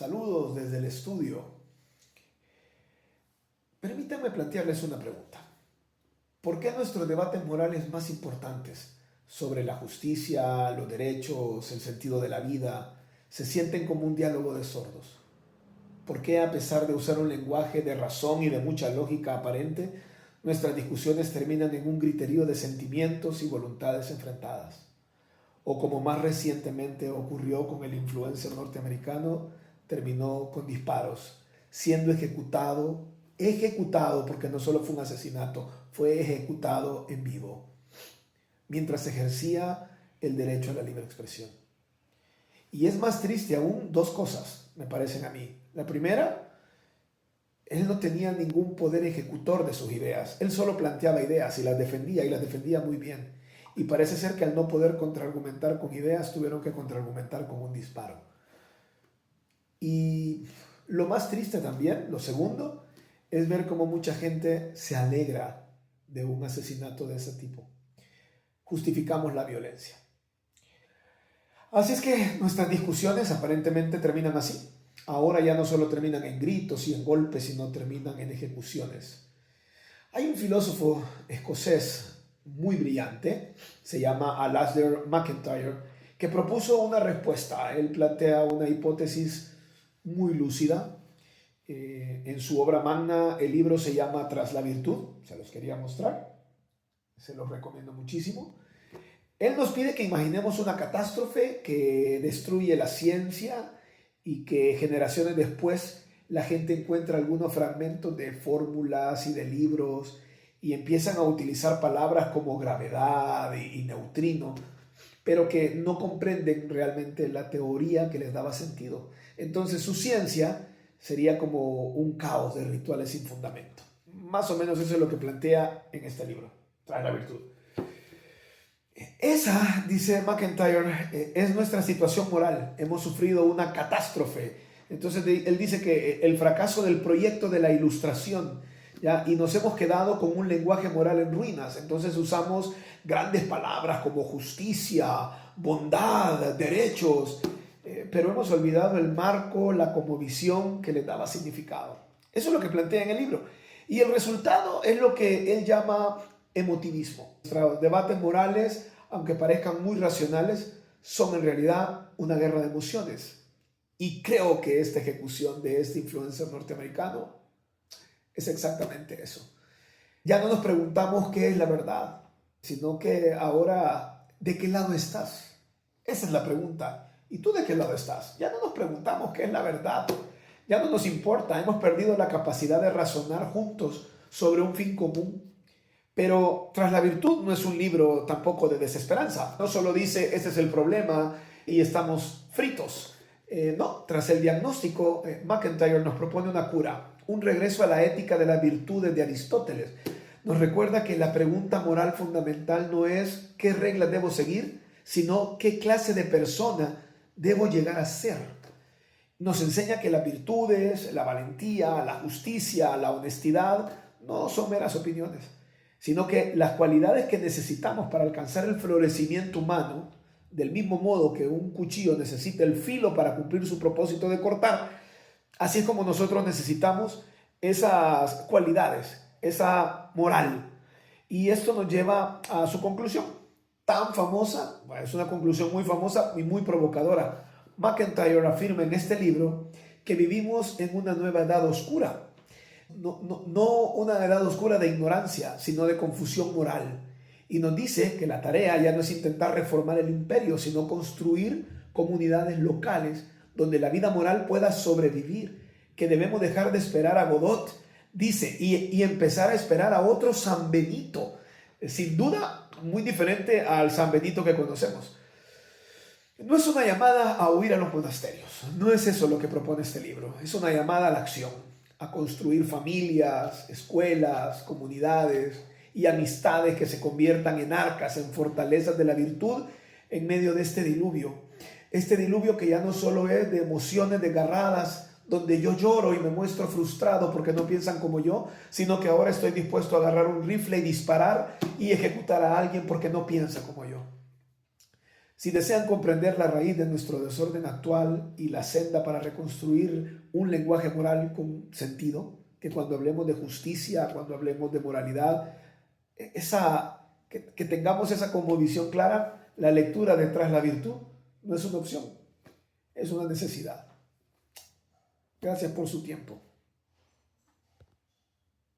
Saludos desde el estudio. Permítanme plantearles una pregunta. ¿Por qué nuestros debates morales más importantes sobre la justicia, los derechos, el sentido de la vida, se sienten como un diálogo de sordos? ¿Por qué, a pesar de usar un lenguaje de razón y de mucha lógica aparente, nuestras discusiones terminan en un griterío de sentimientos y voluntades enfrentadas? O como más recientemente ocurrió con el influencer norteamericano, terminó con disparos, siendo ejecutado porque no solo fue un asesinato, fue ejecutado en vivo, mientras ejercía el derecho a la libre expresión. Y es más triste aún dos cosas, me parecen a mí. La primera, él no tenía ningún poder ejecutor de sus ideas, él solo planteaba ideas y las defendía muy bien. Y parece ser que al no poder contraargumentar con ideas, tuvieron que contraargumentar con un disparo. Y lo más triste también, lo segundo, es ver cómo mucha gente se alegra de un asesinato de ese tipo. Justificamos la violencia. Así es que nuestras discusiones aparentemente terminan así. Ahora ya no solo terminan en gritos y en golpes, sino terminan en ejecuciones. Hay un filósofo escocés muy brillante, se llama Alasdair MacIntyre, que propuso una respuesta. Él plantea una hipótesis muy lúcida. En su obra magna, el libro se llama Tras la virtud, se los quería mostrar, se los recomiendo muchísimo. Él nos pide que imaginemos una catástrofe que destruye la ciencia y que generaciones después la gente encuentra algunos fragmentos de fórmulas y de libros y empiezan a utilizar palabras como gravedad y neutrino, pero que no comprenden realmente la teoría que les daba sentido. Entonces su ciencia sería como un caos de rituales sin fundamento. Más o menos eso es lo que plantea en este libro, Tras la virtud. Esa, dice MacIntyre, es nuestra situación moral. Hemos sufrido una catástrofe. Entonces él dice que el fracaso del proyecto de la ilustración, ¿ya? Y nos hemos quedado con un lenguaje moral en ruinas. Entonces usamos grandes palabras como justicia, bondad, derechos, pero hemos olvidado el marco, la cosmovisión que le daba significado. Eso es lo que plantea en el libro. Y el resultado es lo que él llama emotivismo. Nuestros debates morales, aunque parezcan muy racionales, son en realidad una guerra de emociones. Y creo que esta ejecución de este influencer norteamericano es exactamente eso. Ya no nos preguntamos qué es la verdad, sino que ahora, ¿de qué lado estás? Esa es la pregunta. ¿Y tú de qué lado estás? Ya no nos preguntamos qué es la verdad. Ya no nos importa. Hemos perdido la capacidad de razonar juntos sobre un fin común. Pero Tras la virtud no es un libro tampoco de desesperanza. No solo dice, este es el problema y estamos fritos. No, tras el diagnóstico, MacIntyre nos propone una cura, un regreso a la ética de las virtudes de Aristóteles. Nos recuerda que la pregunta moral fundamental no es qué reglas debo seguir, sino qué clase de persona debo llegar a ser. Nos enseña que las virtudes, la valentía, la justicia, la honestidad no son meras opiniones, sino que las cualidades que necesitamos para alcanzar el florecimiento humano, del mismo modo que un cuchillo necesita el filo para cumplir su propósito de cortar, así es como nosotros necesitamos esas cualidades, esa moral. Y esto nos lleva a su conclusión, tan famosa, bueno, es una conclusión muy famosa y muy provocadora. MacIntyre afirma en este libro que vivimos en una nueva edad oscura. No una edad oscura de ignorancia, sino de confusión moral. Y nos dice que la tarea ya no es intentar reformar el imperio, sino construir comunidades locales donde la vida moral pueda sobrevivir, que debemos dejar de esperar a Godot, dice, y empezar a esperar a otro San Benito. Sin duda, muy diferente al San Benito que conocemos. No es una llamada a huir a los monasterios, no es eso lo que propone este libro, es una llamada a la acción, a construir familias, escuelas, comunidades y amistades que se conviertan en arcas, en fortalezas de la virtud en medio de este diluvio. Este diluvio que ya no solo es de emociones desgarradas, donde yo lloro y me muestro frustrado porque no piensan como yo, sino que ahora estoy dispuesto a agarrar un rifle y disparar y ejecutar a alguien porque no piensa como yo. Si desean comprender la raíz de nuestro desorden actual y la senda para reconstruir un lenguaje moral con sentido, que cuando hablemos de justicia, cuando hablemos de moralidad, que tengamos esa como visión clara, la lectura detrás de la virtud no es una opción, es una necesidad. Gracias por su tiempo.